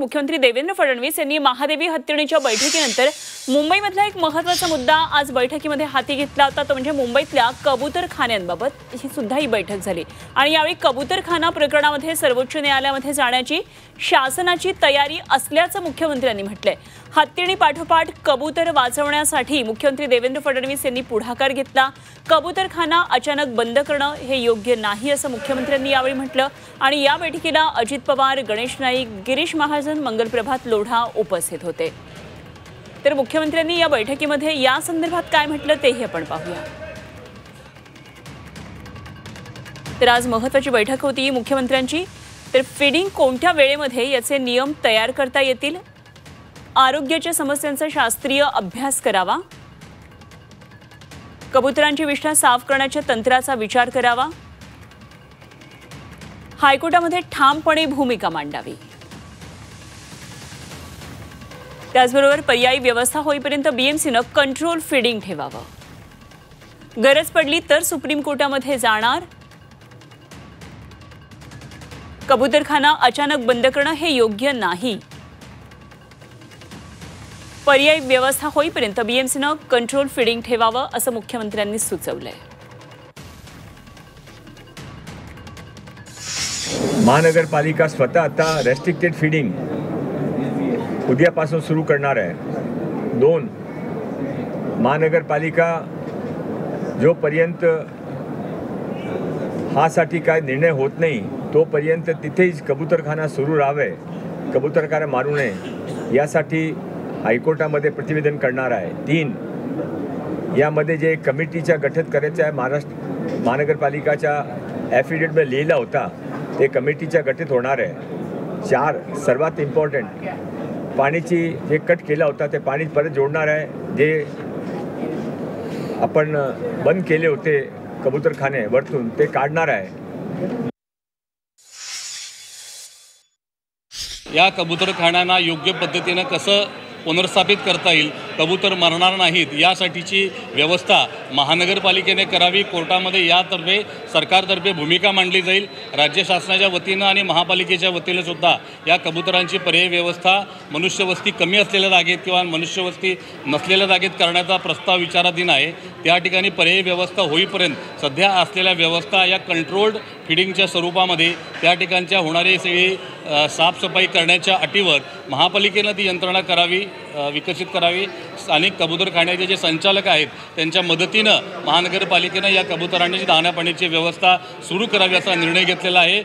मुख्यमंत्री देवेंद्र फडणवीस यांनी महादेवी हत्तीणीच्या बैठकीनंतर मुंबईमधला एक महत्त्वाचा मुद्दा आज बैठकीमध्ये हाती घेतला होता, तो म्हणजे मुंबईतल्या कबूतरखान्यांबाबत ही सुद्धा ही बैठक झाली। आणि यावेळी कबूतरखाना प्रकरणामध्ये सर्वोच्च न्यायालयामध्ये जाण्याची शासनाची तयारी असल्याचं मुख्यमंत्र्यांनी म्हटलंय। हत्तीणी पाठोपाठ कबूतर वाचवण्यासाठी मुख्यमंत्री देवेंद्र फडणवीस यांनी पुढाकार घेतला। कबूतरखाना अचानक बंद करणं हे योग्य नाही असं मुख्यमंत्र्यांनी यावेळी म्हटलं। आणि या बैठकीला अजित पवार, गणेश नाईक, गिरीश महाजन, मंगलप्रभात लोढा उपस्थित होते। तर मुख्यमंत्र्यांनी या बैठकीमध्ये या संदर्भात काय म्हटलं तेही आपण पाहूया। तर आज महत्त्वाची बैठक होती मुख्यमंत्र्यांची। तर फीडिंग कोणत्या वेळेमध्ये याचे नियम तयार करता येतील, आरोग्याच्या समस्यांचा शास्त्रीय अभ्यास करावा, कबुतरांची विष्ठा साफ करण्याच्या तंत्राचा विचार करावा, हायकोर्टामध्ये ठामपणे भूमिका मांडावी, त्याचबरोबर पर्यायी व्यवस्था होईपर्यंत बीएमसीनं कंट्रोल फीडिंग ठेवावं, गरज पडली तर सुप्रीम कोर्टामध्ये जाणार, कबूतरखाना अचानक बंद करणं हे योग्य नाही, पर्यायी व्यवस्था होईपर्यंत बीएमसीनं कंट्रोल फीडिंग ठेवावं असं मुख्यमंत्र्यांनी सुचवलंय। महानगरपालिका स्वतः आता रेस्ट्रिक्टेड फीडिंग उद्यापासून सुरू करणार आहे। 2 महानगरपालिका जोपर्यंत हासाठी काय निर्णय होत नाही तोपर्यंत तिथेच कबूतरखाना सुरू राहावे, कबूतरखाना मारू नये यासाठी हायकोर्टामध्ये प्रतिवेदन करणार आहे। 3 यामध्ये जे कमिटीच्या गठीत करायचं आहे महाराष्ट्र महानगरपालिकाच्या ॲफिडेविटमध्ये लिहिला होता ते कमिटीच्या गठीत होणार आहे। 4 सर्वात इम्पॉर्टंट पाण्याची जे कट केला होता ते पाणी परत जोडणार आहे, जे आपण बंद केले होते कबूतरखाने वरतून ते काढणार आहे। या कबूतरखान्यांना योग्य पद्धतीने कसं पुनर्स्थापित करता येईल, कबूतर मरणार नाहीत यासाठीची व्यवस्था महानगरपालिकेने करावी। कोर्टामध्ये यातर्फे सरकारतर्फे भूमिका मांडली जाईल। राज्य शासनाच्या वतीनं आणि महापालिकेच्या वतीनं सुद्धा या कबूतरांची पर्यायी व्यवस्था मनुष्यवस्ती कमी असलेल्या जागेत किंवा मनुष्यवस्ती नसलेल्या जागेत करण्याचा प्रस्ताव विचाराधीन आहे। त्या ठिकाणी पर्यायी व्यवस्था होईपर्यंत सध्या असलेल्या व्यवस्था या कंट्रोल्ड फीडिंगच्या स्वरूपामध्ये त्या ठिकाणच्या होणारी सगळी साफसफाई करण्याच्या अटीवर महापालिकेनं ती यंत्रणा करावी, विकसित करावी। स्थानिक कबूतरखान्याचे जे संचालक आहेत त्यांच्या मदतीनं महानगरपालिकेनं या कबूतरांची दाण्यापाण्याची व्यवस्था सुरू करावी असा निर्णय घेतलेला आहे।